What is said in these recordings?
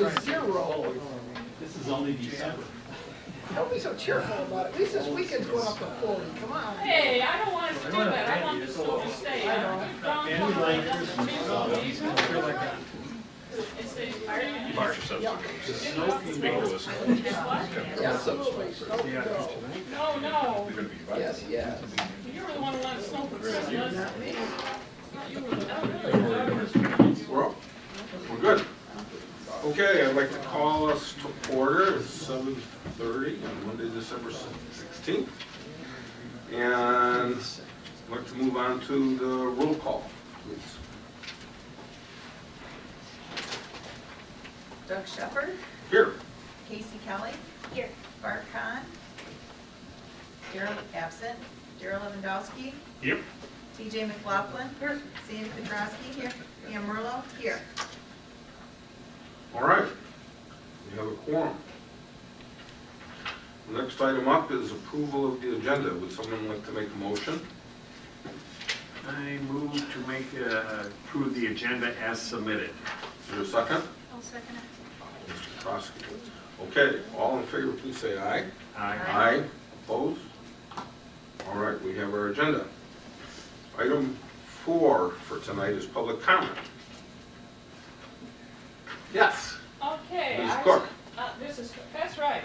to 0. This is only December. Don't be so cheerful about it. At least this weekend's going up to 40. Come on. Hey, I don't want us to do that. I want the school to stay. It's the Absolutely. No, no. Yes, yes. You were the one who wanted snow for Christmas. Not me. We're good. Okay, I'd like to call us to order. It's 7:30 on Monday, December 16th. And I'd like to move on to the roll call, please. Doug Shepard, Here. Casey Kelly. Here. Bart Kahn. Daryl absent. Daryl Lewandowski. Yep. TJ McLaughlin. Here. Sandy Petrowski. Here. Pam Merlo. Here. All right. We have a quorum. The next item up is approval of the agenda. Would someone like to make a motion? I move to make, approve the agenda as submitted. Is there a second? I'll second it. Mr. Krosky. Okay, all in favor, please say aye. Aye. Aye. Opposed? All right, we have our agenda. Item 4 for tonight is public comment. Yes. Okay. Ms. Cook. That's right.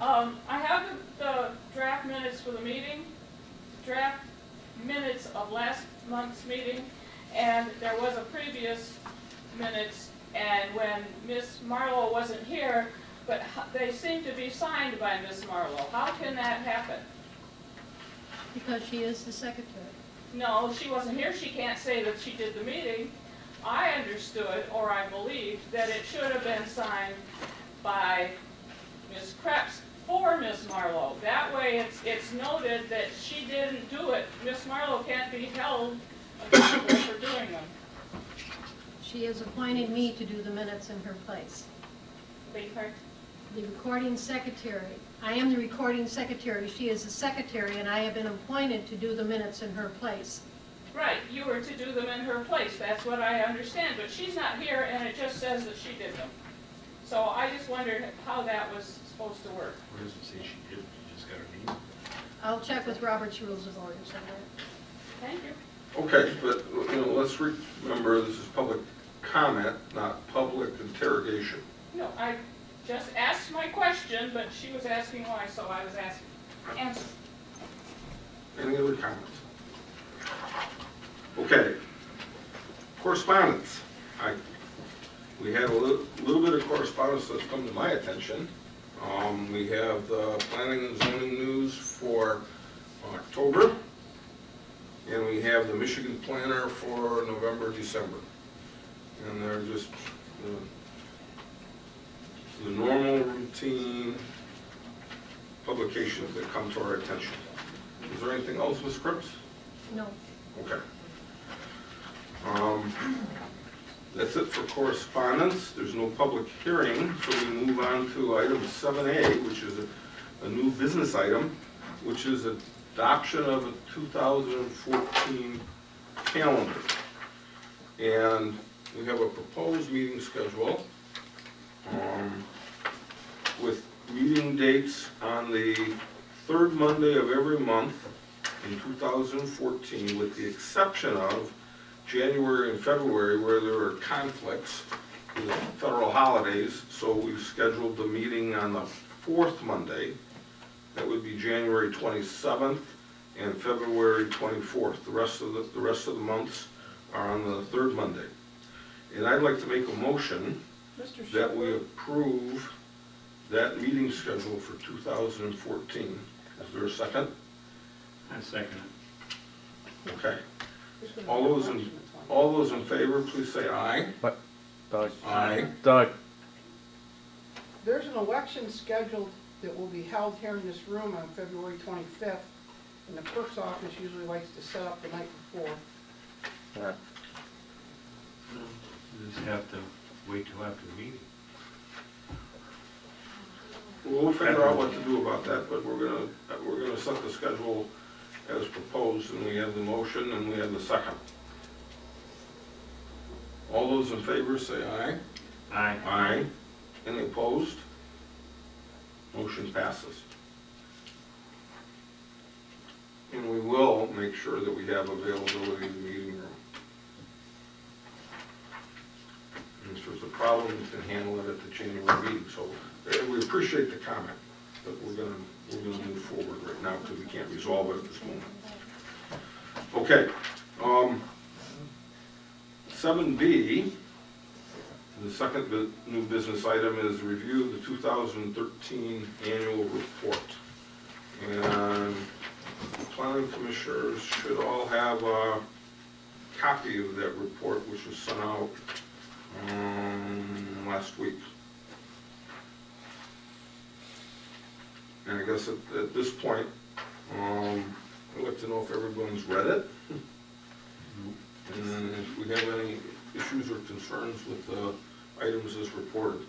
I have the draft minutes for the meeting, draft minutes of last month's meeting, and there was a previous minutes, and when Miss Marlowe wasn't here, but they seem to be signed by Miss Marlowe. How can that happen? Because she is the secretary. No, she wasn't here. She can't say that she did the meeting. I understood, or I believed, that it should have been signed by Ms. Krebs for Ms. Marlowe. That way it's noted that she didn't do it. Ms. Marlowe can't be held accountable for doing them. She has appointed me to do the minutes in her place. Beg your pardon? The recording secretary. I am the recording secretary. She is the secretary, and I have been appointed to do the minutes in her place. Right, you were to do them in her place. That's what I understand. But she's not here, and it just says that she did them. So I just wondered how that was supposed to work. What does it say she did? You just got her name? I'll check with Robert's Rules of Order somewhere. Thank you. Okay, but let's remember this is public comment, not public interrogation. No, I just asked my question, but she was asking why, so I was asking. Answer. Any other comments? Okay. Correspondence. We had a little bit of correspondence that's come to my attention. We have the planning and zoning news for October, and we have the Michigan planner for November, December. And they're just the normal routine publications that come to our attention. Is there anything else, Ms. Cripps? No. Okay. That's it for correspondence. There's no public hearing, so we move on to item 7A, which is a new business item, which is adoption of a 2014 calendar. And we have a proposed meeting schedule with meeting dates on the third Monday of every month in 2014, with the exception of January and February, where there are conflicts with federal holidays. So we've scheduled the meeting on the fourth Monday. That would be January 27th and February 24th. The rest of the months are on the third Monday. And I'd like to make a motion Mr. that we Shepard, approve that meeting schedule for 2014. Is there a second? I second it. Okay. who's gonna All make those the in motion? That's all those in favor, please say aye. Doug. Aye. Doug. There's an election scheduled that will be held here in this room on February 25th, and the clerk's office usually likes to set up the night before. Yeah. You just have to wait till after the meeting. We'll figure out what to do about that, but we're gonna set the schedule as proposed, and we have the motion and we have the second. All those in favor say aye. Aye. Aye. Any opposed? Motion passes. And we will make sure that we have availability in the meeting room. And if there's a problem, we can handle it at the January meeting. So we appreciate the comment, but we're gonna move forward right now because we can't resolve it at this moment. Okay. 7B, the second new business item is review of the 2013 annual report. And the planning commissioners should all have a copy of that report, which was sent out last week. And I guess at this point, I'd like to know if everyone's read it. And if we have any issues or concerns with the items as reported.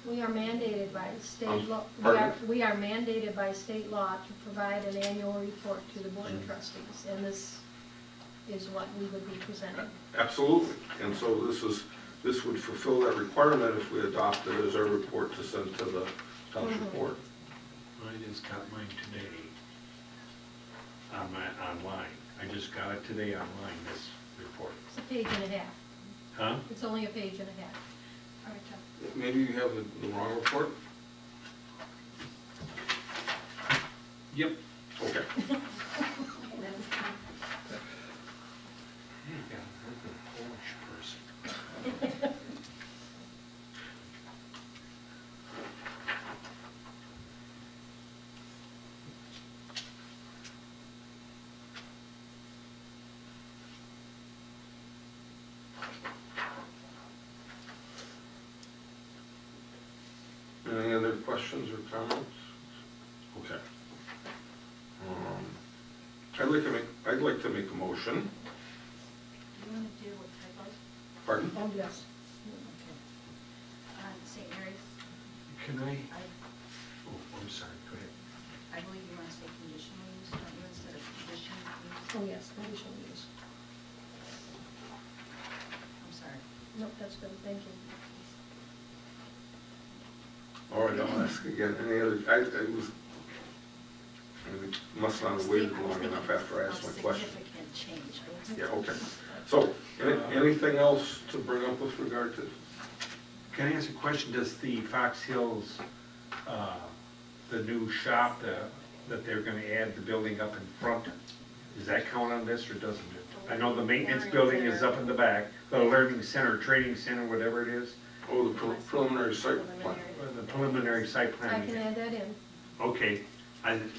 We are mandated by state law, Pardon? we are mandated by state law to provide an annual report to the Board of Trustees, and this is what we would be presenting. Absolutely. And so this would fulfill that requirement if we adopt it as our report to send to the township board. I just got mine today online. I just got it today online, this report. It's a page and a half. Huh? It's only a page and a half. All right, Chuck. Maybe you have the wrong report? Yep. Okay. Polish person. Any other questions or comments? Okay. I'd like to make a motion. You want to deal with typos Pardon? Oh, yes. on St. Mary's? Can I? I, Oh, I'm sorry, go ahead. I believe you want to say conditional use, don't you, instead of conditional use? Oh, yes, conditional use. I'm sorry. Nope, that's good, thank you. All right, I'll ask again. Any other, I must not have waited long enough after I asked my question. Significant change. Yeah, okay. So, anything else to bring up with regard to? Can I ask a question? Does the Fox Hills, the new shop that they're gonna add the building up in front, does that count on this or doesn't it? I know the maintenance building is up in the back, the learning center, training center, whatever it is, Oh, the preliminary site plan. the preliminary site I plan. can add that in. Okay,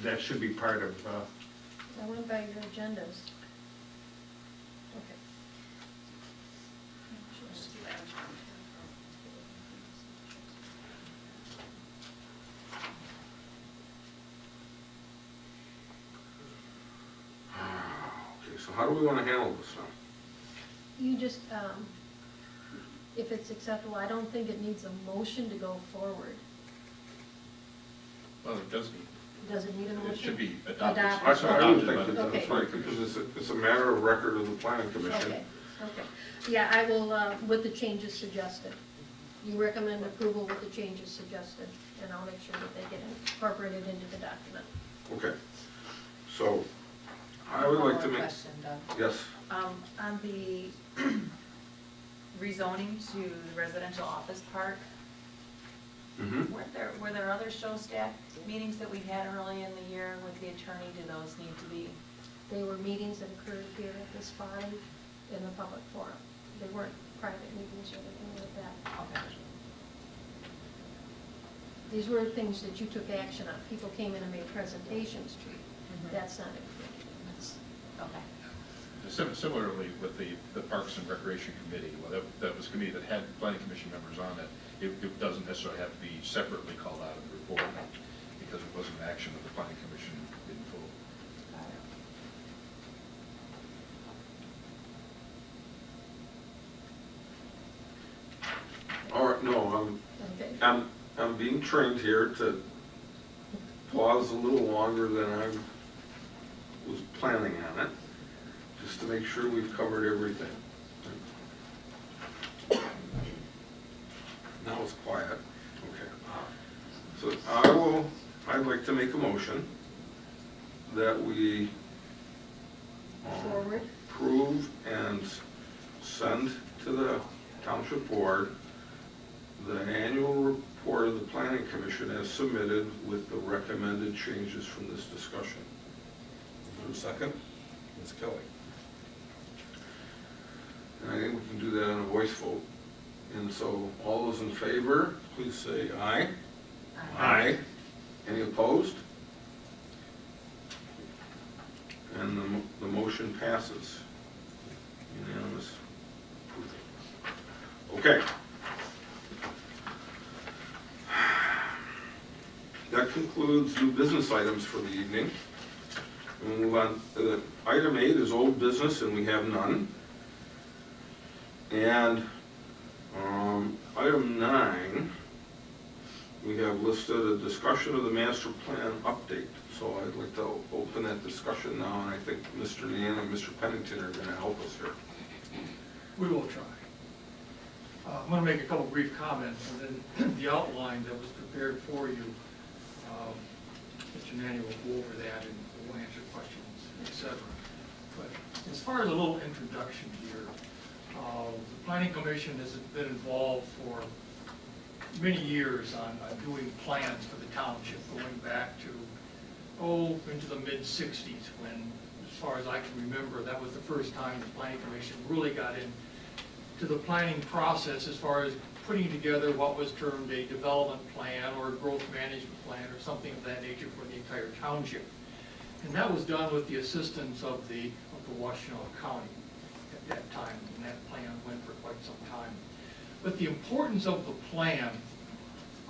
that should be part of, I went by your agendas. Okay. Okay, so how do we want to handle this now? You just, if it's acceptable, I don't think it needs a motion to go forward. Well, it does need, Does it need a motion? it should be adopted. Adopted. Actually, I don't Adopted by think the- that's right, because it's a matter of record of the planning commission. Okay, okay. Yeah, I will, with the changes suggested. You recommend approval with the changes suggested, and I'll make sure that they get incorporated into the document. Okay, so I would like to One more make, question, Doug. yes, On the rezoning to the residential office park, were there other show staff meetings that we had early in the year with the attorney? Do those need to be? They were meetings that occurred here at this body in the public forum. They weren't private meetings or anything like that. Okay. These were things that you took action on. People came in and made presentations to you. That's not included. That's- Okay. Similarly with the Parks and Recreation Committee, well, that was a committee that had planning commission members on it. It doesn't necessarily have to be separately called out in the report because it wasn't an action of the planning commission in full. all right, no, Okay. I'm being trained here to pause a little longer than I was planning on it, just to make make sure we've covered everything. Now it's quiet, okay. So I'd like to make a motion that we Forward. approve and send to the township board the annual report of the planning commission as submitted with the recommended changes from this discussion. Is there a second? Ms. Kelly. And I think we can do that on a voice vote. And so all those in favor, please say aye. Aye. Any opposed? And the motion passes. Unanimous approval. Okay. That concludes new business items for the evening. We'll move on. Item 8 is old business, and we have none. And item 9, we have listed a discussion of the master plan update. So I'd like to open that discussion now, and I think Mr. Nan and Mr. Pennington are going to help us here. We will try. I'm going to make a couple brief comments, and then the outline that was prepared for you, Mr. Nanny will go over that and we'll answer questions, etc. But as far as a little introduction here, the Planning Commission has been involved for many years on doing plans for the township, going back to, into the mid-60s, when, as far as I can remember, that was the first time the Planning Commission really got into the planning process as far as putting together what was termed a development plan or a growth management plan or something of that nature for the entire township. And that was done with the assistance of the Washtenaw County at that time, and that plan went for quite some time. But the importance of the plan,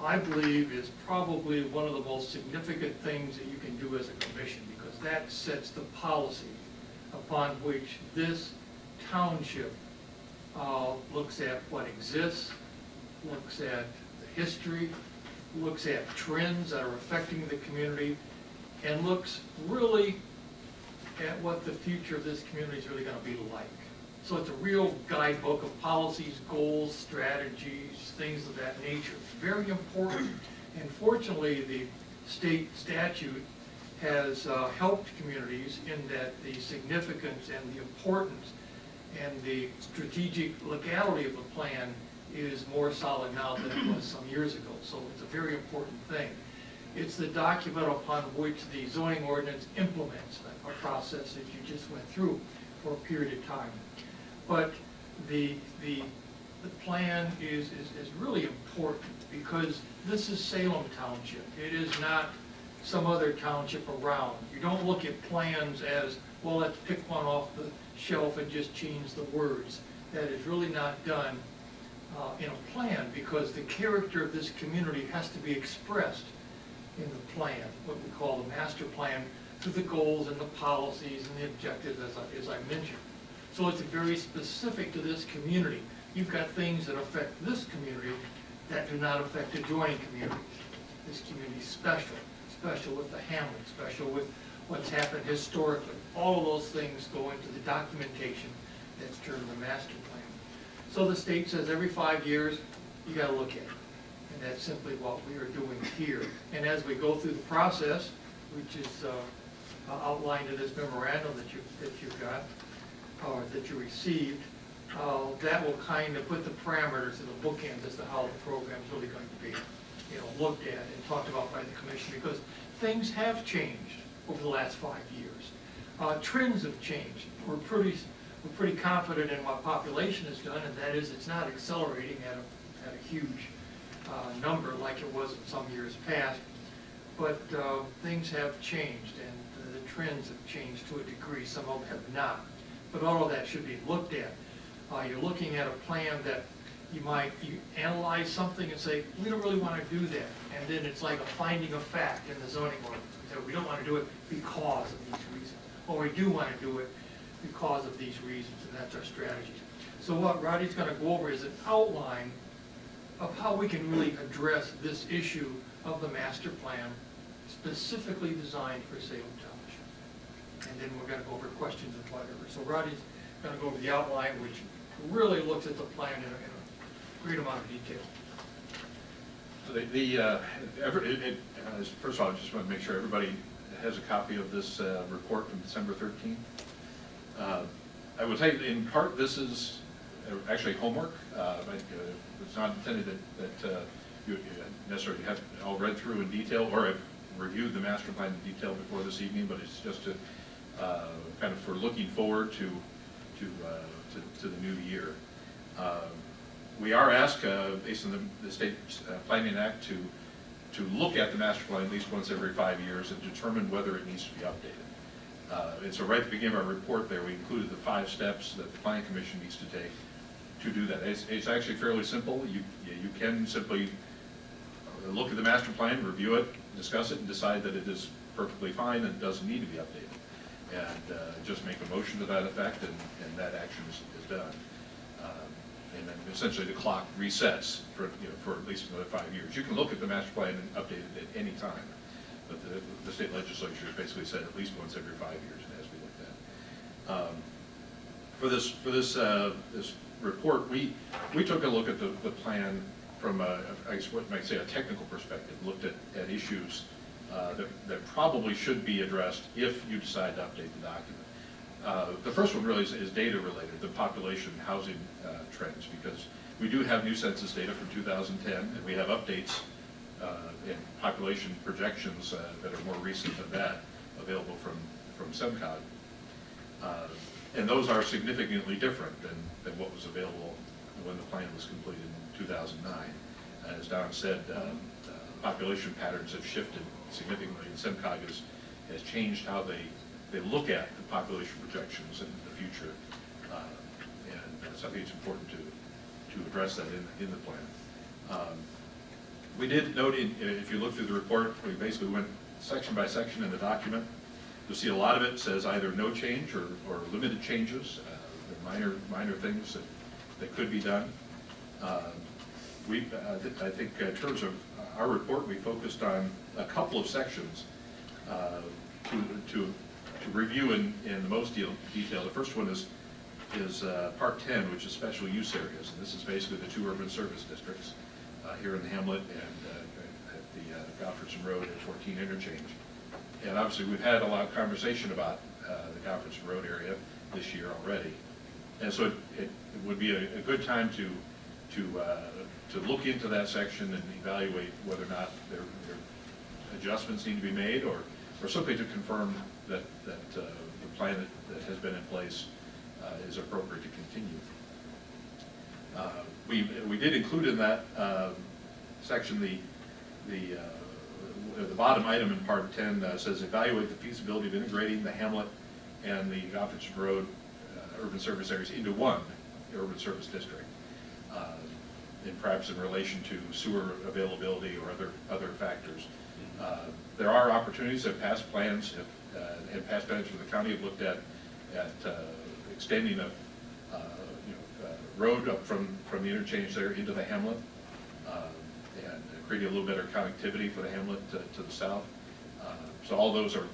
I believe, is probably one of the most significant things that you can do as a commission, because that sets the policy upon which this township looks at what exists, looks at the history, looks at trends that are affecting the community, and looks really at what the future of this community is really going to be like. So it's a real guidebook of policies, goals, strategies, things of that nature. It's very important. And fortunately, the state statute has helped communities in that the significance and the importance and the strategic legality of the plan is more solid now than it was some years ago. So it's a very important thing. It's the document upon which the zoning ordinance implements a process that you just went through for a period of time. But the plan is really important because this is Salem Township. It is not some other township around. You don't look at plans as, well, let's pick one off the shelf and just change the words. That is really not done in a plan, because the character of this community has to be expressed in the plan, what we call the master plan, through the goals and the policies and the objectives, as I mentioned. So it's very specific to this community. You've got things that affect this community that do not affect adjoining communities. This community is special, special with the hamlet, special with what's happened historically. All of those things go into the documentation that's termed the master plan. So the state says every 5 years, you got to look at it. And that's simply what we are doing here. And as we go through the process, which is outlined in this memorandum that you've got, or that you received, that will kind of put the parameters in the bookends as to how the program is really going to be, looked at and talked about by the commission, because things have changed over the last 5 years. Trends have changed. We're pretty confident in what population has done, and that is it's not accelerating at a huge number like it was in some years past, but things have changed, and the trends have changed to a degree. Some of them have not, but all of that should be looked at. You're looking at a plan that you analyze something and say, we don't really want to do that, and then it's like a finding of fact in the zoning ordinance. So we don't want to do it because of these reasons, or we do want to do it because of these reasons, and that's our strategy. So what Roddy's going to go over is an outline of how we can really address this issue of the master plan specifically designed for Salem Township. And then we're going to go over questions and whatever. So Roddy's gonna go over the outline, which really looks at the plan in a great amount of detail. First of all, I just want to make sure everybody has a copy of this report from December 13th. I would say in part this is actually homework. It's not intended that you necessarily have all read through in detail or have reviewed the master plan in detail before this evening, but it's just to kind of for looking forward to the new year. We are asked, based on the State Planning Act, to look at the master plan at least once every 5 years and determine whether it needs to be updated. And so right at the beginning of our report there, we included the 5 steps that the Planning Commission needs to take to do that. It's actually fairly simple. You can simply look at the master plan, review it, discuss it, and decide that it is perfectly fine and doesn't need to be updated. And just make a motion to that effect, and that action is done. And then essentially the clock resets for at least another 5 years. You can look at the master plan and update it at any time, but the state legislature has basically said at least once every 5 years it has to be looked at. For this report, we took a look at the plan from I guess what you might say a technical perspective. Looked at issues that probably should be addressed if you decide to update the document. The first one really is data related, the population housing trends, because we do have new census data from 2010, and we have updates and population projections that are more recent than that available from SEMCOG. And those are significantly different than what was available when the plan was completed in 2009. As Don said, population patterns have shifted significantly, and SEMCOG has changed how they look at the population projections in the future. And so I think it's important to address that in the plan. We did note, if you look through the report, we basically went section by section in the document. You'll see a lot of it says either no change or limited changes, minor things that could be done. I think in terms of our report, we focused on a couple of sections to review in the most detail. The first one is Part 10, which is special use areas, and this is basically the 2 urban service districts here in the Hamlet and at the Goffredson Road and 14 interchange. And obviously, we've had a lot of conversation about the Goffredson Road area this year already, and so it would be a good time to look into that section and evaluate whether or not there adjustments need to be made, or simply to confirm that the plan that has been in place is appropriate to continue. We did include in that section the bottom item in Part 10 says evaluate the feasibility of integrating the Hamlet and the Goffredson Road urban service areas into one urban service district, and perhaps in relation to sewer availability or other factors. There are opportunities that past plans and past plans for the county have looked at extending a road up from the interchange there into the Hamlet, and creating a little better connectivity for the Hamlet to the south. So all those are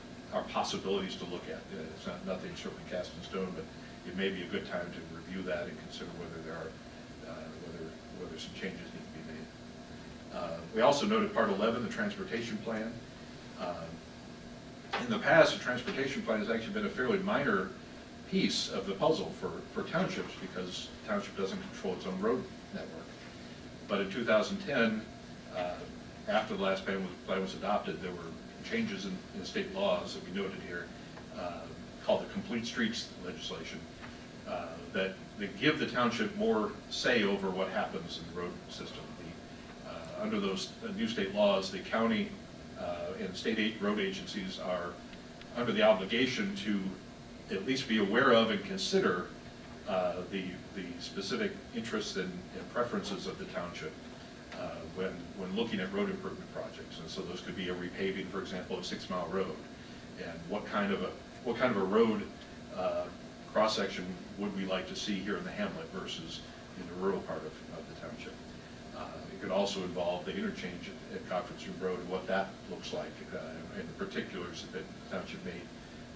possibilities to look at. It's nothing certainly cast in stone, but it may be a good time to review that and consider whether there are whether some changes need to be made. We also noted Part 11, the transportation plan. In the past, the transportation plan has actually been a fairly minor piece of the puzzle for townships, because the township doesn't control its own road network. But in 2010, after the last plan was adopted, there were changes in state laws that we noted here, called the Complete Streets legislation, that give the township more say over what happens in the road system. Under those new state laws, the county and state road agencies are under the obligation to at least be aware of and consider the specific interests and preferences of the township when looking at road improvement projects. And so those could be a repaving, for example, of 6 Mile Road, and what kind of a road cross-section would we like to see here in the Hamlet versus in the rural part of the township. It could also involve the interchange at Goffredson Road, what that looks like, and the particulars that the township may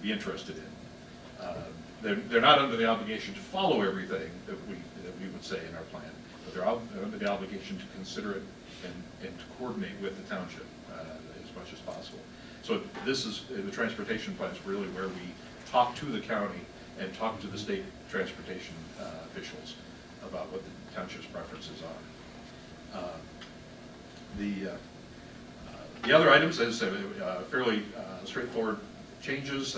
be interested in. they're not under the obligation to follow everything that we would say in our plan, but they're under the obligation to consider it and to coordinate with the township as much as possible. So this is, the transportation plan is really where we talk to the county and talk to the state transportation officials about what the township's preferences are. The other items, as I said, fairly straightforward changes.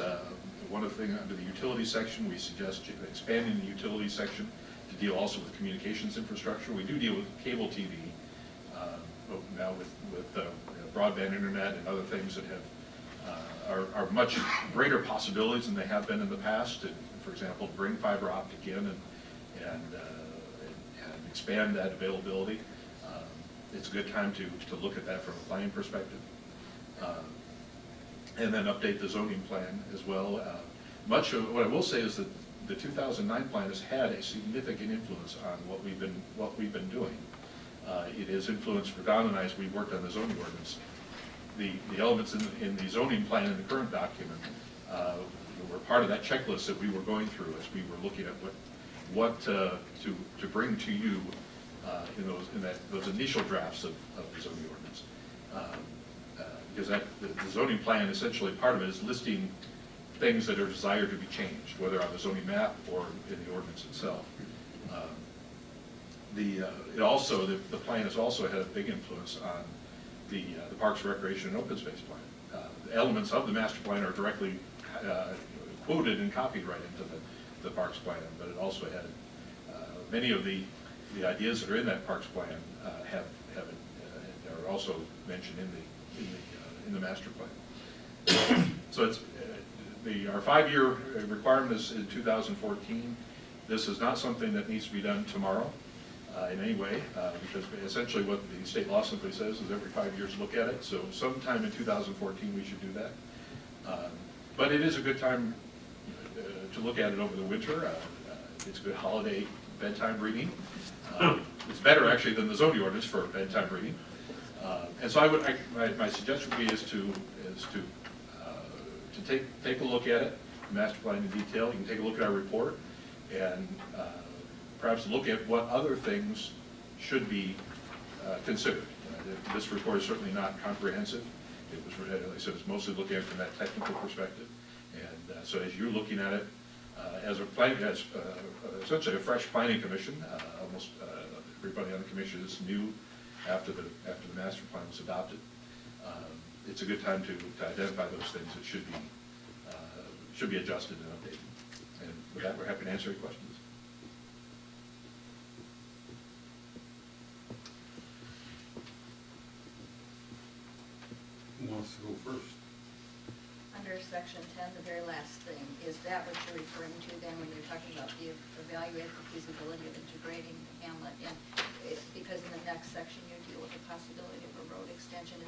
One of the things under the utility section, we suggest expanding the utility section to deal also with communications infrastructure. We do deal with cable TV now with broadband internet and other things that have are much greater possibilities than they have been in the past. And, for example, bring fiber optic in and expand that availability. It's a good time to look at that from a planning perspective. And then update the zoning plan as well. Much of what I will say is that the 2009 plan has had a significant influence on what we've been doing. It has influenced for Don and I as we worked on the zoning ordinance. The elements in the zoning plan in the current document were part of that checklist that we were going through as we were looking at what to bring to you in those initial drafts of the zoning ordinance. Because the zoning plan, essentially part of it is listing things that are desired to be changed, whether on the zoning map or in the ordinance itself. The plan has also had a big influence on the Parks, Recreation, and Open Space Plan. The elements of the master plan are directly quoted and copied right into the Parks plan, but it also had many of the ideas that are in that Parks plan are also mentioned in the master plan. So it's our 5-year requirement is in 2014. This is not something that needs to be done tomorrow in any way, because essentially what the state law simply says is every 5 years look at it. So sometime in 2014 we should do that. But it is a good time to look at it over the winter. It's a good holiday bedtime reading. It's better actually than the zoning ordinance for bedtime reading. And so my suggestion would be is to take a look at it, master plan in detail. You can take a look at our report and perhaps look at what other things should be considered. This report is certainly not comprehensive. It was, as I said, it's mostly looking at it from that technical perspective. And so as you're looking at it, as essentially a fresh planning commission, almost everybody on the commission is new after the master plan was adopted. It's a good time to identify those things that should be adjusted and updated. And with that, we're happy to answer any questions. Who wants to go first? Under section 10, the very last thing, is that what you're referring to then when you're talking about the evaluate the feasibility of integrating the hamlet? And because in the next section you deal with the possibility of a road extension,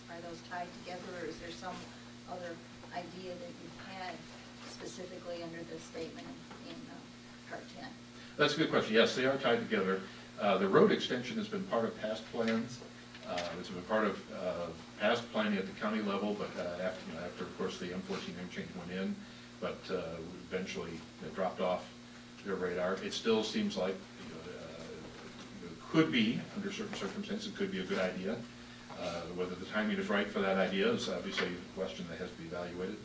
are those tied together, or is there some other idea that you've had specifically under this statement in part 10? That's a good question. Yes, they are tied together. The road extension has been part of past plans. It's been part of past planning at the county level, but after of course the M14 interchange went in, but eventually it dropped off their radar. It still seems like could be, under certain circumstances, could be a good idea. Whether the timing is right for that idea is obviously a question that has to be evaluated.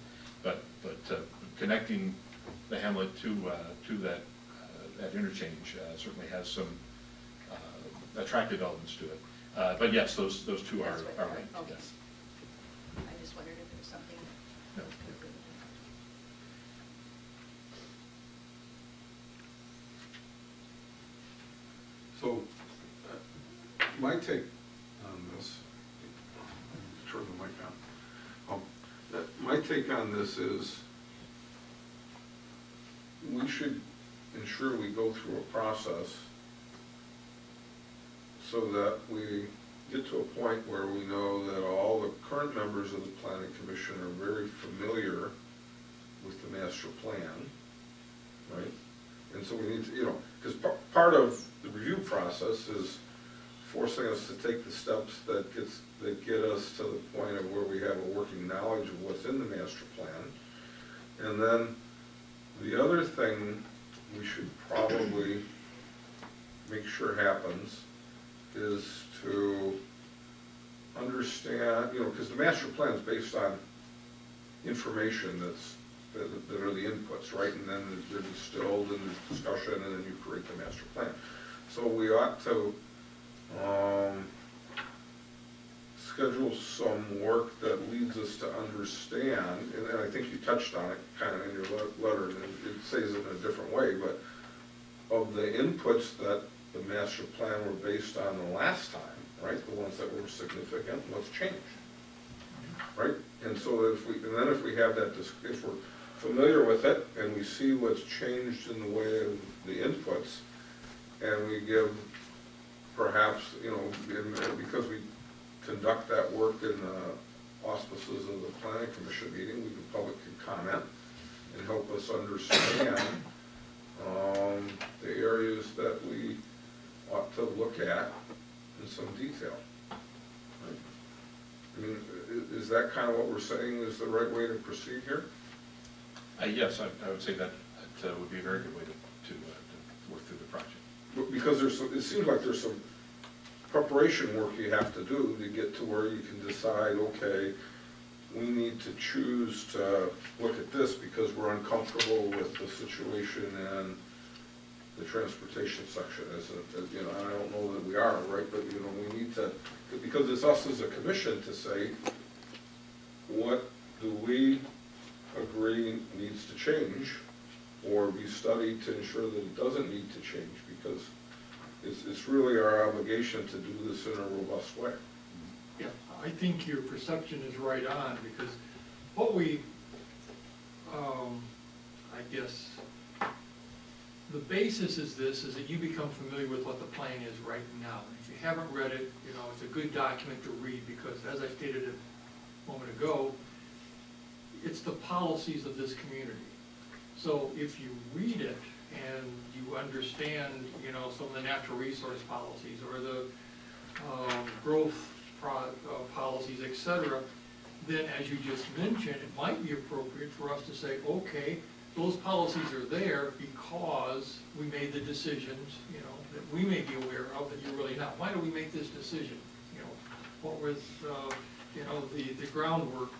But connecting the hamlet to that interchange certainly has some attractive elements to it. But yes, those two are linked. Okay. Yes. I just wondered if there was something. No. So, my take on this, turn the mic on. My take on this is we should ensure we go through a process so that we get to a point where we know that all the current members of the Planning Commission are very familiar with the master plan, right? And so we need to, because part of the review process is forcing us to take the steps that get us to the point of where we have a working knowledge of what's in the master plan. And then The other thing we should probably make sure happens is to understand, because the master plan is based on information that are the inputs, right? And then they're distilled and there's discussion and then you create the master plan. So we ought to schedule some work that leads us to understand, and I think you touched on it kind of in your letter, and it says it in a different way, but of the inputs that the master plan were based on the last time, right, the ones that were significant, what's changed, right? And so if we have that, if we're familiar with it and we see what's changed in the way of the inputs, and we give perhaps, because we conduct that work in the auspices of the planning commission meeting, the public can comment and help us understand the areas that we ought to look at in some detail. Right? I mean, is that kind of what we're saying is the right way to proceed here? Yes, I would say that would be a very good way to work through the project. Because it seems like there's some preparation work you have to do to get to where you can decide, okay, we need to choose to look at this because we're uncomfortable with the situation and the transportation section, and I don't know that we are, right, but, we need to, because it's us as a commission to say, what do we agree needs to change, or be studied to ensure that it doesn't need to change, because it's really our obligation to do this in a robust way. Yeah, I think your perception is right on, because what we, I guess, the basis is that you become familiar with what the plan is right now. If you haven't read it, it's a good document to read, because as I stated a moment ago, it's the policies of this community. So if you read it and you understand, some of the natural resource policies or the growth policies, et cetera, then as you just mentioned, it might be appropriate for us to say, okay, those policies are there because we made the decisions, that we may be aware of that you're really not. Why do we make this decision? What was, the groundwork,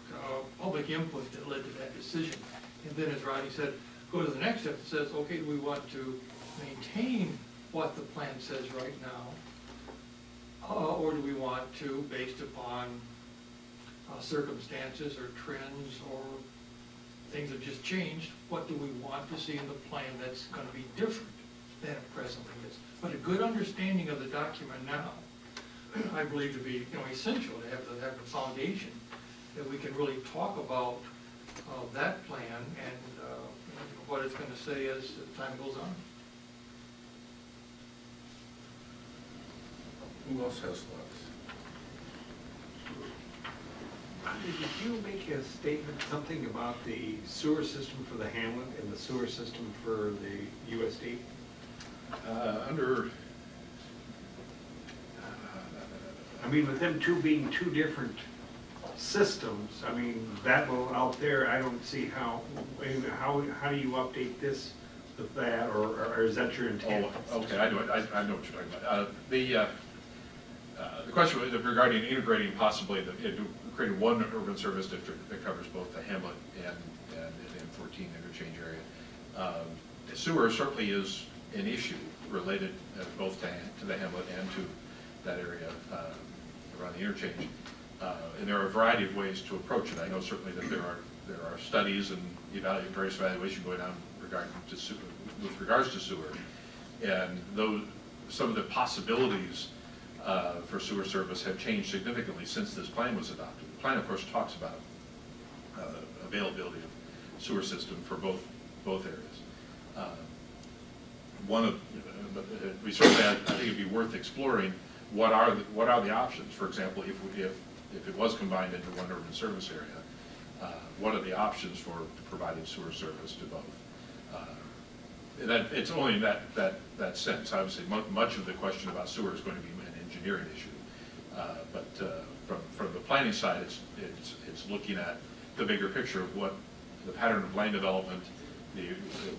public input that led to that decision? And then, as Rodney said, go to the next step that says, okay, do we want to maintain what the plan says right now? Or do we want to, based upon circumstances or trends or things have just changed, what do we want to see in the plan that's going to be different than it presently is? But a good understanding of the document now, I believe to be essential to have the foundation that we can really talk about that plan and what it's going to say as time goes on. Who else has thoughts? Did you make a statement, something about the sewer system for the hamlet and the sewer system for the USD? I mean, with them two being two different systems, I mean, that will out there, I don't see how do you update this with that, or is that your intent? Oh, okay, I know what you're talking about. The question regarding integrating possibly creating one urban service district that covers both the hamlet and the M14 interchange area. Sewer certainly is an issue related both to the hamlet and to that area around the interchange. And there are a variety of ways to approach it. I know certainly that there are studies and various evaluation going on with regards to sewer, and some of the possibilities for sewer service have changed significantly since this plan was adopted. The plan, of course, talks about availability of sewer system for both areas. We certainly, I think it'd be worth exploring what are the options. For example, if it was combined into one urban service area, what are the options for providing sewer service to both? It's only in that sense. Obviously, much of the question about sewer is going to be an engineering issue, but from the planning side, it's looking at the bigger picture of what the pattern of land development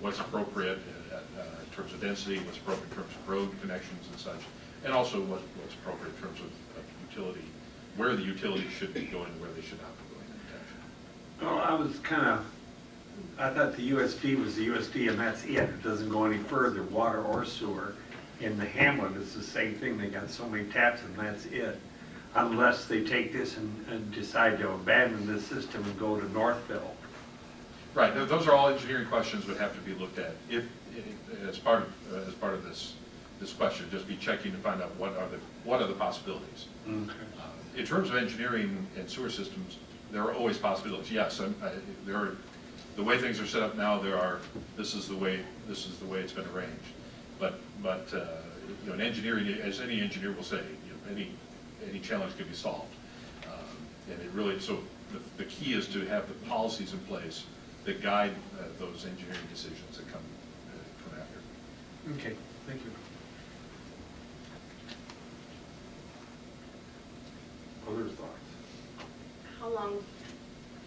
what's appropriate in terms of density, what's appropriate in terms of road connections and such, and also what's appropriate in terms of utility, where the utilities should be going, where they should not be going in the township. Well, I thought the USD was the USD and that's it. It doesn't go any further, water or sewer. In the hamlet, it's the same thing. They got so many taps and that's it. Unless they take this and decide to abandon this system and go to Northville. Right, those are all engineering questions that have to be looked at. If, as part of this question, just be checking to find out what are the possibilities. Okay. In terms of engineering and sewer systems, there are always possibilities. Yes, there are, the way things are set up now, this is the way it's been arranged. But you know, in engineering, as any engineer will say, you know, any challenge can be solved. And it really, so the key is to have the policies in place that guide those engineering decisions that come after. Okay, thank you. Other thoughts? How long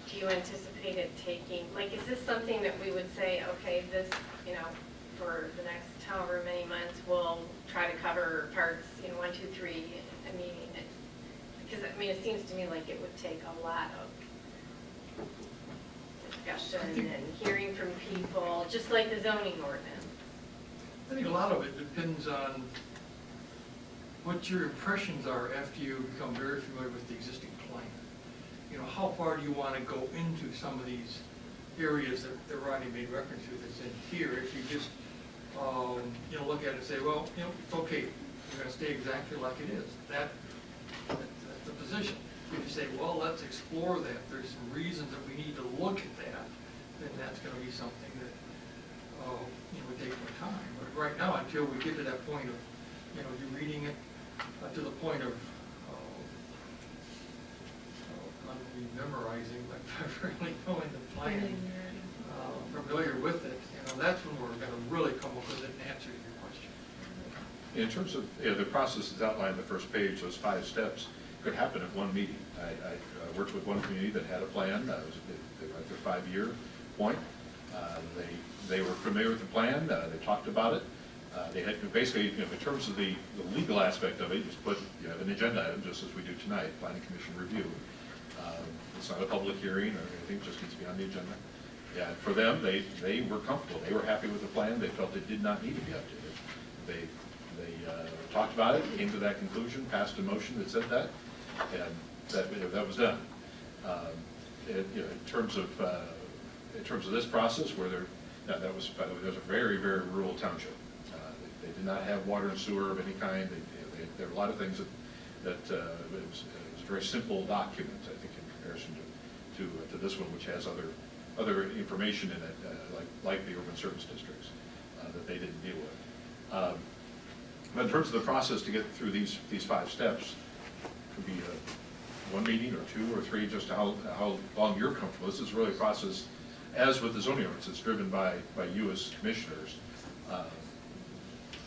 do you anticipate it taking? Like, is this something that we would say, okay, this, you know, for the next however many months, we'll try to cover parts, you know, 1, 2, 3, a meeting? Because, I mean, it seems to me like it would take a lot of discussion and hearing from people, just like the zoning ordinance. I think a lot of it depends on what your impressions are after you become very familiar with the existing plan. You know, how far do you want to go into some of these areas that Rodney made reference to that's in here? If you just, you know, look at it and say, well, you know, it's okay, we're going to stay exactly like it is. That's the position. If you say, well, let's explore that, there's some reasons that we need to look at that, then that's going to be something that, you know, would take more time. But right now, until we get to that point of, you know, you reading it to the point of not only memorizing, but really knowing the plan, familiar with it, you know, that's when we're going to really come up with an answer to your question. In terms of the process that's outlined on the first page, those 5 steps could happen at one meeting. I worked with one community that had a plan. They were at their 5-year point. They were familiar with the plan. They talked about it. They had basically, you know, in terms of the legal aspect of it, you just put, you have an agenda item, just as we do tonight, Planning Commission review. It's not a public hearing or anything, it just needs to be on the agenda. Yeah, for them, they were comfortable. They were happy with the plan. They felt it did not need to be updated. They talked about it, came to that conclusion, passed a motion that said that, and that was done. You know, in terms of this process, where that was a very, very rural township. They did not have water and sewer of any kind. There were a lot of things that it was a very simple document, I think, in comparison to this one, which has other information in it, like the urban service districts that they didn't deal with. But in terms of the process to get through these 5 steps, it could be 1 meeting or 2 or 3, just how long you're comfortable. This is really a process, as with the zoning ordinance, it's driven by you as commissioners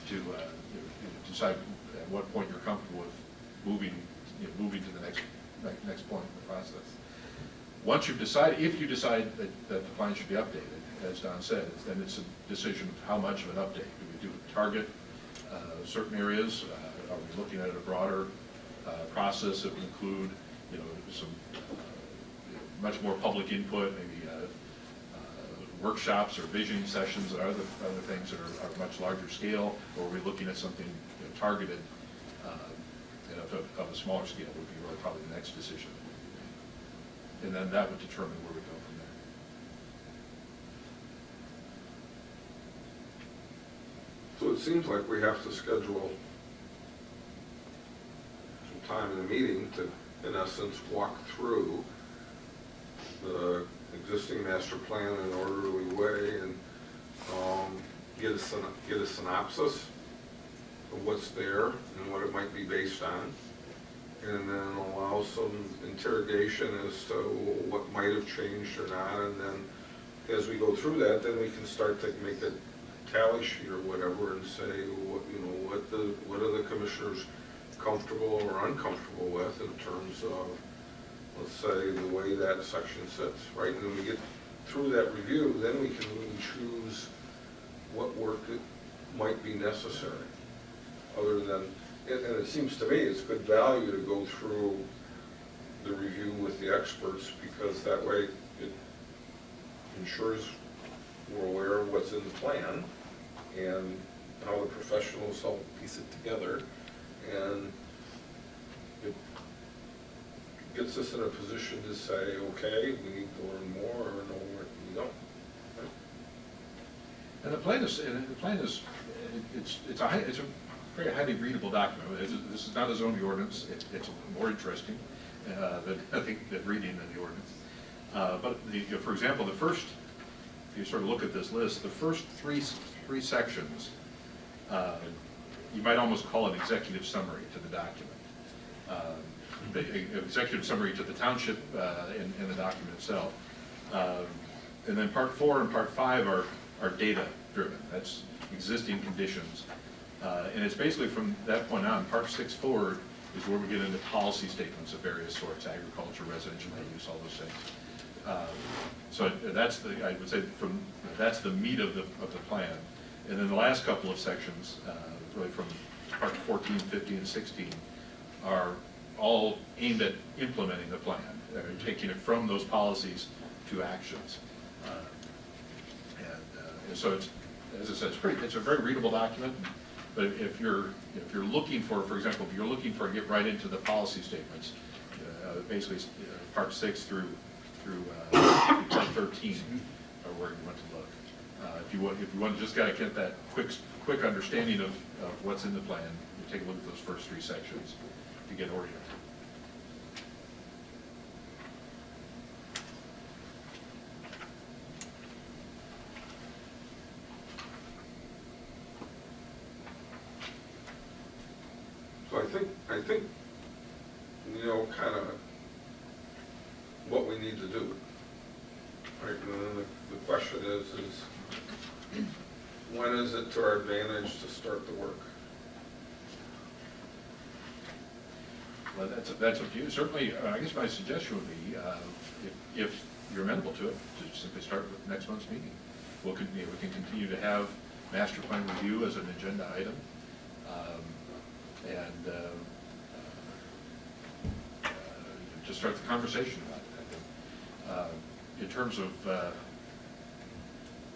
to decide at what point you're comfortable with moving to the next point in the process. Once you've decided, if you decide that the plan should be updated, as Don said, then it's a decision of how much of an update. Do we target certain areas? Are we looking at a broader process that would include, you know, some much more public input, maybe workshops or visioning sessions or other things that are much larger scale, or are we looking at something, you know, targeted of a smaller scale would be really probably the next decision. And then that would determine where we go from there. So it seems like we have to schedule some time in the meeting to, in essence, walk through the existing master plan in an orderly way and get a synopsis of what's there and what it might be based on, and then allow some interrogation as to what might have changed or not, and then as we go through that, then we can start to make a tally sheet or whatever and say, what are the commissioners comfortable or uncomfortable with in terms of, let's say, the way that section sits, right? And then we get through that review, then we can really choose what work it might be necessary. Other than, and it seems to me it's good value to go through the review with the experts, because that way it ensures we're aware of what's in the plan and how the professionals help piece it together, and it gets us in a position to say, okay, we need to learn more, or no, we don't. And the plan is, it's a very highly readable document. This is not a zoning ordinance. It's more interesting than, I think, than reading than the ordinance. But for example, the first, if you sort of look at this list, the first three sections, you might almost call an executive summary to the document. The executive summary to the township in the document itself. And then part 4 and part 5 are data driven. That's existing conditions. And it's basically from that point on, part 6 forward is where we get into policy statements of various sorts, agriculture, residential land use, all those things. So that's I would say that's the meat of the plan. And then the last couple of sections, really from part 14, 15, and 16, are all aimed at implementing the plan, taking it from those policies to actions. And so it's, as I said, it's a very readable document. But if you're looking for example, if you're looking for get right into the policy statements, basically part 6 through part 13 are where you want to look. If you want to just gotta get that quick understanding of what's in the plan, you take a look at those first 3 sections to get oriented. So I think, you know, kind of what we need to do. Right, and then the question is when is it to our advantage to start the work? Well, that's up to you. Certainly, I guess my suggestion would be, if you're amenable to it, to simply start with next month's meeting. We can continue to have master plan review as an agenda item, and just start the conversation about it, I think. In terms of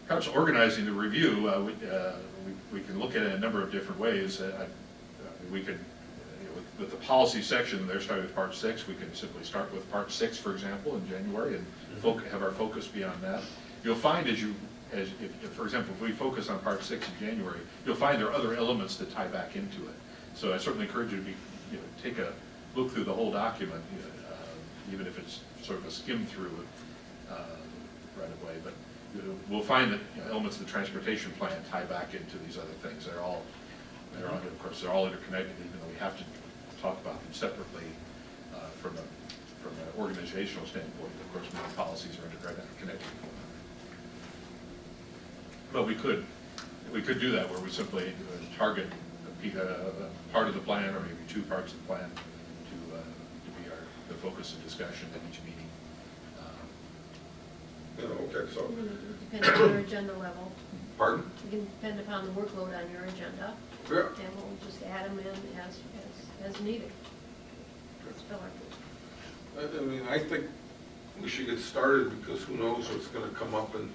perhaps organizing the review, we can look at it in a number of different ways. We could, with the policy section, they're starting with part 6. We can simply start with part 6, for example, in January, and have our focus be on that. You'll find if, for example, if we focus on part 6 in January, you'll find there are other elements that tie back into it. So I certainly encourage you to take a look through the whole document, even if it's sort of a skim through it right away. But we'll find that elements of the transportation plan tie back into these other things. They're all, of course, they're all interconnected, even though we have to talk about them separately from an organizational standpoint. Of course, many policies are interconnected. But we could do that where we simply target a part of the plan, or maybe 2 parts of the plan, to be the focus of discussion at each meeting. Okay, so. It depends on your agenda level. Pardon? It can depend upon the workload on your agenda. Yeah. And we'll just add them in as needed. As filler. I mean, I think we should get started, because who knows what's going to come up and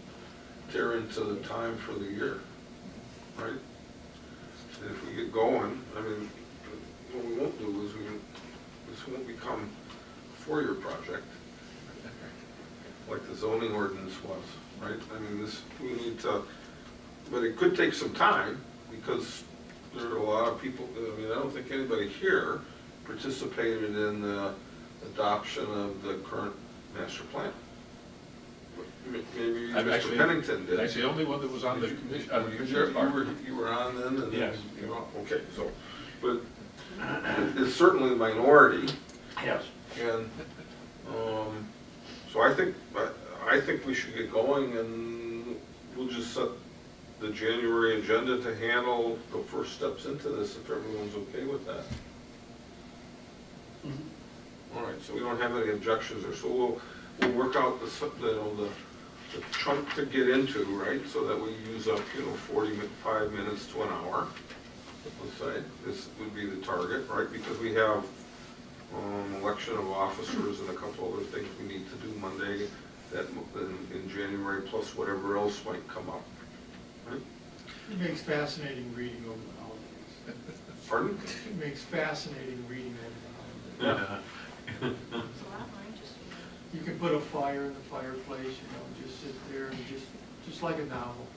tear into the time for the year, right? And if we get going, I mean, what we won't do is this won't become a 4-year project, like the zoning ordinance was, right? I mean, we need to, but it could take some time, because there are a lot of people, I mean, I don't think anybody here participated in the adoption of the current master plan. Maybe Mr. Pennington did. Actually, the only one that was on the commission. You were on then? And yes. Okay, so, but it's certainly the minority. Yes. And so I think we should get going, and we'll just set the January agenda to handle the first steps into this, if everyone's okay with that. All right, so we don't have any objections there, so we'll work out the chunk to get into, right? So that we use up, 45 minutes to an hour, let's say. This would be the target, right? Because we have election of officers and a couple other things we need to do Monday in January, plus whatever else might come up. Right? It makes fascinating reading over the holidays. Pardon? It makes fascinating reading over the holidays. Yeah. It's a lot more interesting. You can put a fire in the fireplace, just sit there and just like a novel.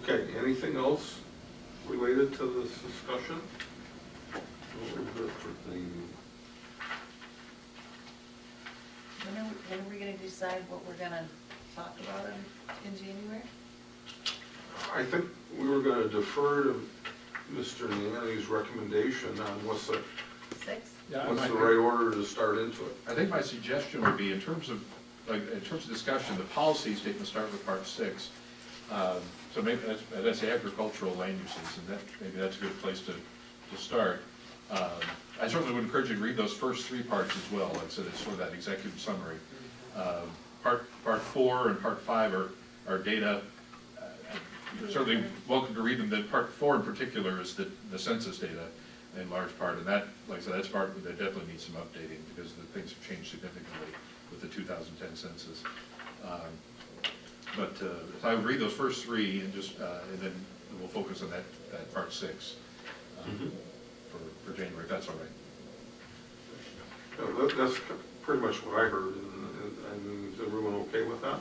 Okay, anything else related to this discussion? When are we gonna decide what we're gonna talk about in January? I think we were gonna defer to Mr. Nanny's recommendation on what's the 6? right order to start into it. I think my suggestion would be, in terms of discussion, the policy statement start with part 6. So maybe that's agricultural land uses, and maybe that's a good place to start. I certainly would encourage you to read those first 3 parts as well. Like I said, it's sort of that executive summary. Part 4 and part 5 are data. You're certainly welcome to read them. Then part 4 in particular is the census data in large part, and that, like I said, that's part that definitely needs some updating because the things have changed significantly with the 2010 census. But I would read those first 3 and and then we'll focus on that part 6 for January, if that's all right. That's pretty much what I heard, and is everyone okay with that?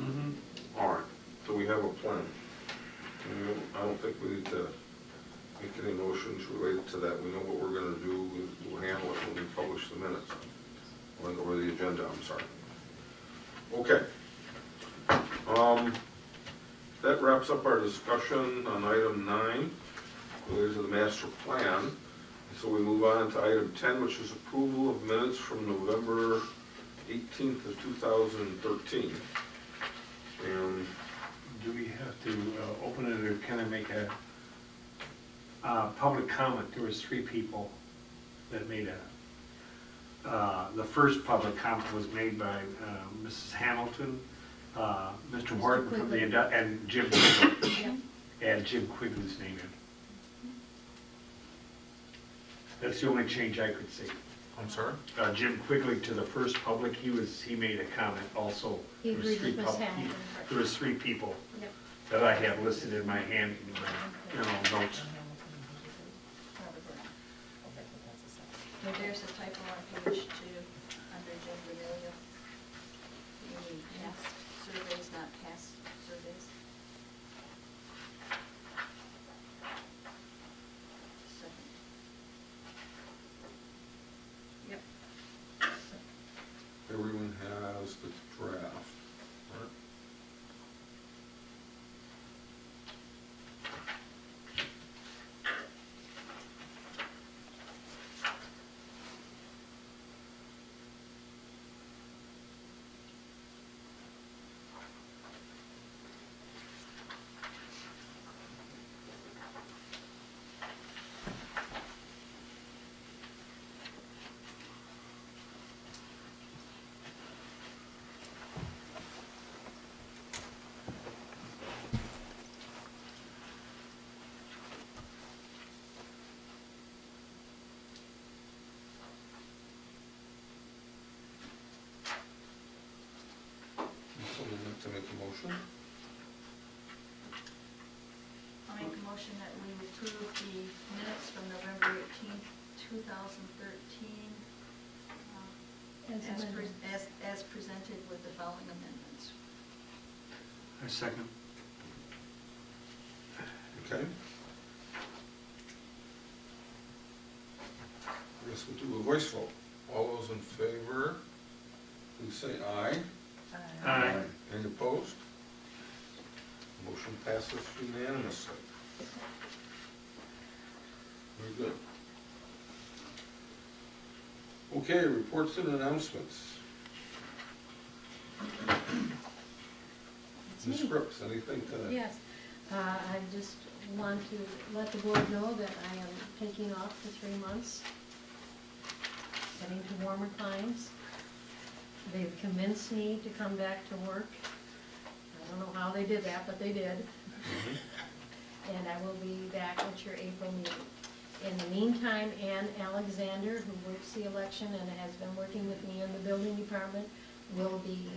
Mm-hmm. All right, so we have a plan. I don't think we need to make any motions related to that. We know what we're gonna do, we'll handle it when we publish the minutes, or the agenda, I'm sorry. Okay. That wraps up our discussion on item 9, related to the master plan. So we move on to item 10, which is approval of minutes from November 18th of 2013. And Do we have to open it, or can I make a public comment? There was 3 people that made the first public comment was made by Mrs. Hamilton, Mr. Horton from and Jim Quigley. Yeah. And Jim Quigley's name in. That's the only change I could see. I'm sorry? Jim Quigley to the first public, he made a comment also. He There was agreed with Ms. pub- Hamilton. There was 3 people Yep. that I have listed in my hand, notes. But there's a typo on page 2, under Jim Vermillion. You mean past surveys, not past surveys. Second. Yep. Everyone has the draft, right? Someone like to make a motion? I'll make a motion that we approve the minutes from November 18th, 2013, as presented with the following amendments. A second. Okay. I guess we'll do a voice vote. All those in favor, please say aye. Aye. Any opposed? Motion passes unanimously. Very good. Okay, reports and announcements. It's Ms. me. Brooks, anything to? Yes, I just want to let the board know that I am taking off for 3 months. heading to warmer climes. They've convinced me to come back to work. I don't know how they did that, but they did. And I will be back at your April meeting. In the meantime, Ann Alexander, who works the election and has been working with me in the building department, will be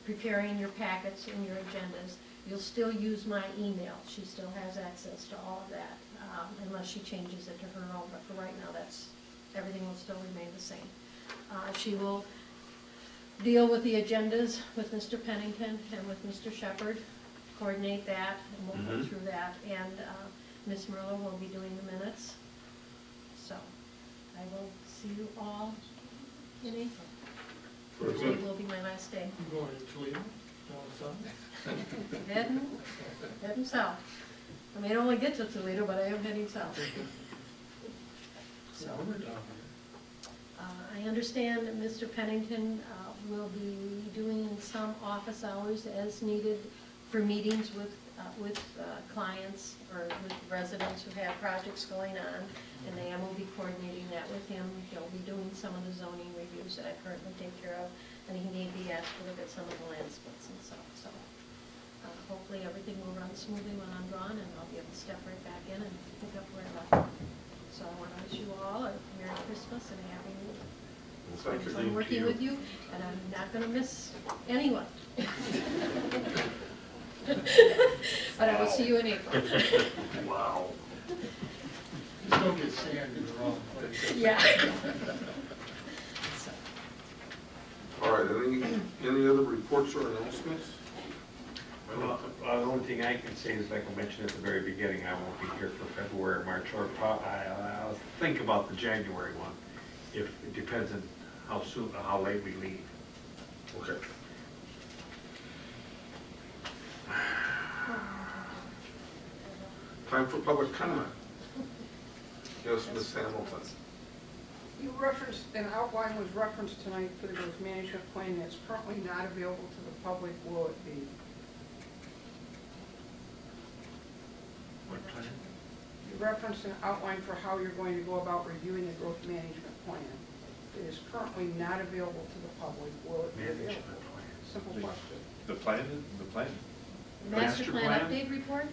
preparing your packets and your agendas. You'll still use my email. She still has access to all of that, unless she changes it to her own, but for right now, everything will still remain the same. She will deal with the agendas with Mr. Pennington and with Mr. Shepherd, coordinate that, and we'll go through that. And Ms. Merlo will be doing the minutes. So I will see you all in April. Very Today good. will be my last day. You going to Toledo, down south? Heading south. I may only get to Toledo, but I am heading south. So, I understand that Mr. Pennington will be doing some office hours as needed for meetings with clients or with residents who have projects going on, and Ann will be coordinating that with him. He'll be doing some of the zoning reviews that I currently take care of, and he may be asked to look at some of the land splits and stuff. So hopefully everything will run smoothly when I'm gone, and I'll be able to step right back in and pick up where I left off. So I want to wish you all a Merry Christmas and a Happy New Year. Thank you. I'm working with you, and I'm not going to miss anyone. But I will see you in April. Wow. Still get sand in the wrong place. Yeah. All right, any other reports or announcements? Well, the only thing I can say is, like I mentioned at the very beginning, I won't be here for February, March, or I'll think about the January one. If, it depends on how soon, how late we leave. Okay. Time for public comment. Yes, Ms. Hamilton. You referenced, an outline was referenced tonight for the growth management plan that's currently not available to the public. Will it be? What plan? You referenced an outline for how you're going to go about reviewing the growth management plan. It is currently not available to the public. Will it be Management available? plan. Simple question. The plan, Master Master plan plan? update report?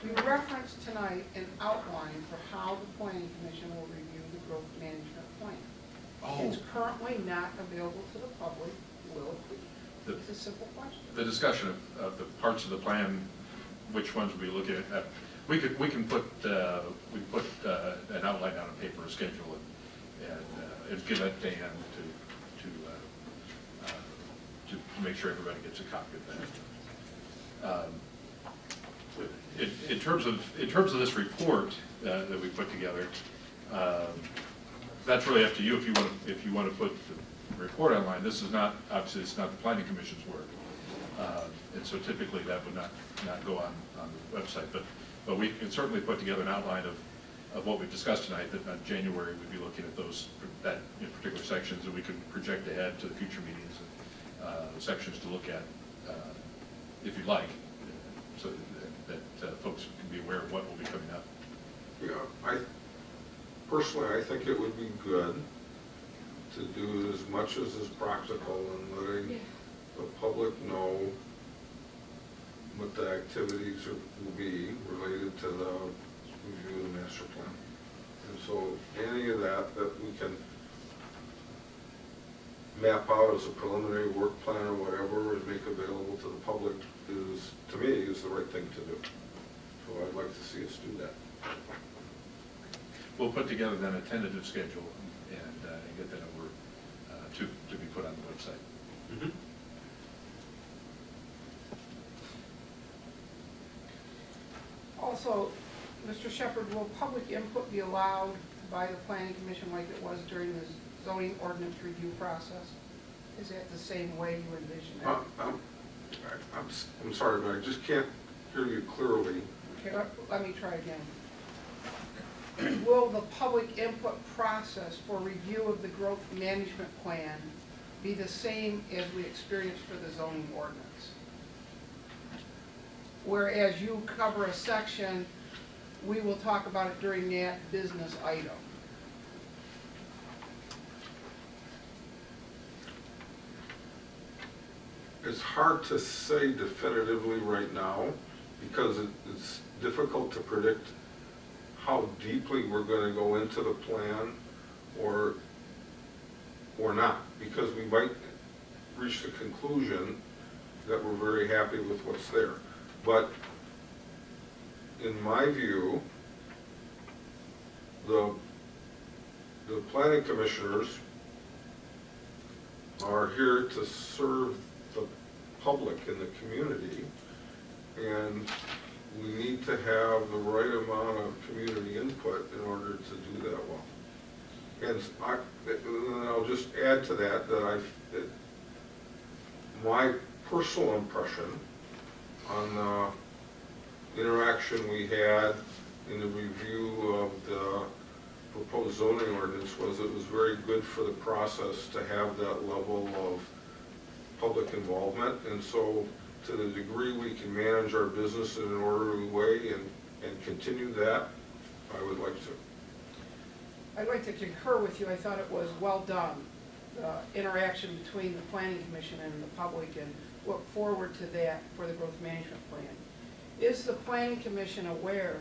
You referenced tonight an outline for how the planning commission will review the growth management plan. Oh. It's currently not available to the public. Will it be? The- It's a simple question. the discussion of the parts of the plan, which ones we'll be looking at, we can put an outline down on paper, a schedule, and give that to Ann to make sure everybody gets a copy of that. In terms of this report that we put together, that's really up to you if you want to put the report online. This is not, obviously, it's not the planning commission's work, and so typically that would not go on the website. But we can certainly put together an outline of what we've discussed tonight. That in January we'd be looking at that in particular sections, and we could project ahead to the future meetings and sections to look at if you'd like, so that folks can be aware of what will be coming up. Yeah, personally, I think it would be good to do as much as is practical in letting the public know what the activities will be related to the review of the master plan. And so any of that we can map out as a preliminary work plan or whatever and make available to the public is, to me, is the right thing to do. So I'd like to see us do that. We'll put together then a tentative schedule and get that over to be put on the website. Mm-hmm. Also, Mr. Shepherd, will public input be allowed by the planning commission like it was during the zoning ordinance review process? Is that the same way you envision it? I'm sorry, but I just can't hear you clearly. Okay, let me try again. Will the public input process for review of the growth management plan be the same as we experienced for the zoning ordinance? Whereas you cover a section we will talk about it during that business item. It's hard to say definitively right now, because it's difficult to predict how deeply we're gonna go into the plan or not, because we might reach the conclusion that we're very happy with what's there. But in my view, the planning commissioners are here to serve the public in the community, and we need to have the right amount of community input in order to do that well. And I'll just add to that, that my personal impression on the interaction we had in the review of the proposed zoning ordinance was it was very good for the process to have that level of public involvement. And so to the degree we can manage our business in an orderly way and continue that, I would like to. I'd like to concur with you. I thought it was well done, the interaction between the planning commission and the public, and look forward to that for the growth management plan. Is the planning commission aware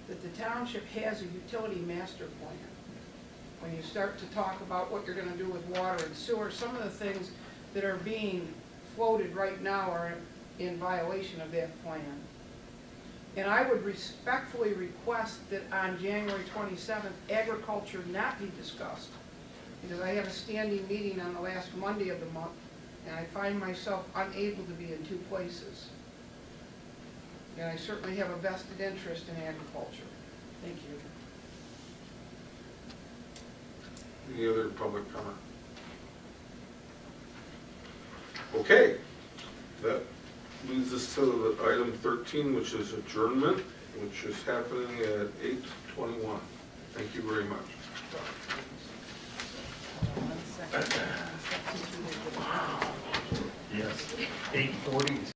that the township has a utility master plan? When you start to talk about what you're going to do with water and sewer, some of the things that are being floated right now are in violation of that plan. And I would respectfully request that on January 27th, agriculture not be discussed, because I have a standing meeting on the last Monday of the month, and I find myself unable to be in two places. And I certainly have a vested interest in agriculture. Thank you. Any other public comment? Okay, that leads us to the item 13, which is adjournment, which is happening at 8:21. Thank you very much. Yes, 8:40.